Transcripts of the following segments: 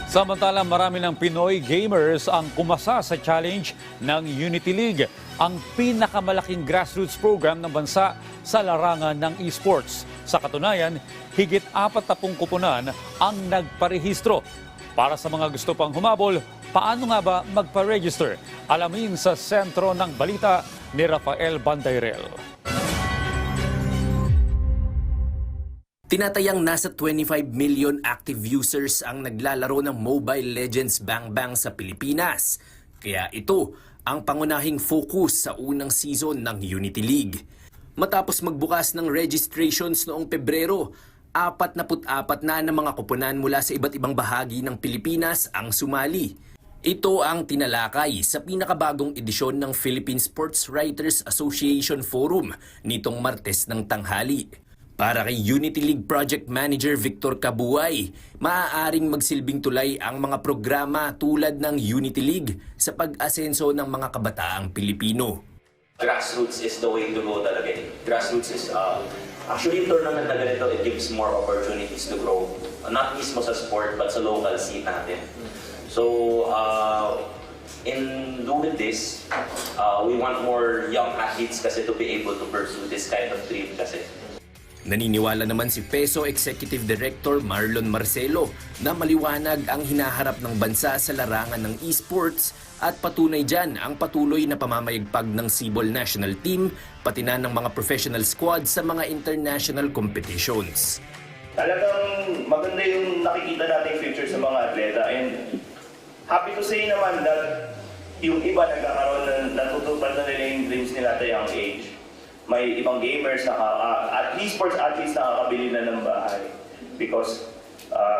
Samantala, marami ng Pinoy gamers ang kumasa sa challenge ng Unity League, ang pinakamalaking grassroots program ng bansa sa larangan ng esports. Sa katunayan, higit 40 kupunan ang nagparehistro. Para sa mga gusto pang humabol, paano nga ba magpa-register? Alamin sa sentro ng balita ni Rafael Bandairel. Tinatayang nasa 25 million active users ang naglalaro ng Mobile Legends Bang Bang sa Pilipinas. Kaya ito ang pangunahing focus sa unang season ng Unity League. Matapos magbukas ng registrations noong Pebrero, 44 na ng mga koponan mula sa iba't ibang bahagi ng Pilipinas ang sumali. Ito ang tinalakay sa pinakabagong edisyon ng Philippine Sports Writers Association Forum nitong Martes ng tanghali. Para kay Unity League Project Manager Victor Cabuay, maaaring magsilbing tulay ang mga programa tulad ng Unity League sa pag-asenso ng mga kabataang Pilipino. Grassroots is the way to go talaga. Grassroots is actually tournament na ganito, it gives more opportunities to grow. Not mismo sa sport but sa local scene natin. So in doing this, we want more young athletes kasi to be able to pursue this kind of dream kasi. Naniniwala naman si PESO Executive Director Marlon Marcelo na maliwanag ang hinaharap ng bansa sa larangan ng esports at patunay dyan ang patuloy na pamamayagpag ng Cebol National Team pati na ng mga professional squad sa mga international competitions. Talagang maganda yung nakikita nating future sa mga atleta and happy to say naman that yung iba nagkakaroon na natutupad na nila yung dreams nila at a young age. May ibang gamers na at esports athletes na nakakabili na ng bahay because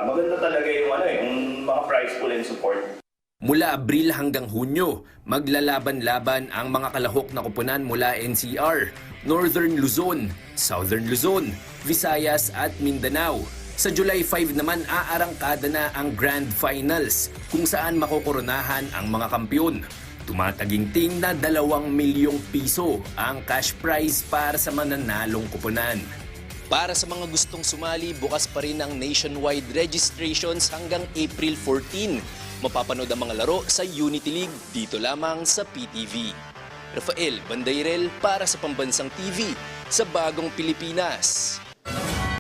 maganda talaga yung mga prize pool and support. Mula Abril hanggang Hunyo, maglalaban-laban ang mga kalahok na koponan mula NCR, Northern Luzon, Southern Luzon, Visayas at Mindanao. Sa July 5 naman aarangkada na ang Grand Finals kung saan makokoronahan ang mga kampiyon. Tumataginting na 2 milyong piso ang cash prize para sa mananalong kuponan. Para sa mga gustong sumali, bukas pa rin ang nationwide registrations hanggang April 14. Mapapanood ang mga laro sa Unity League dito lamang sa PTV. Rafael Bandairel para sa Pambansang TV sa Bagong Pilipinas.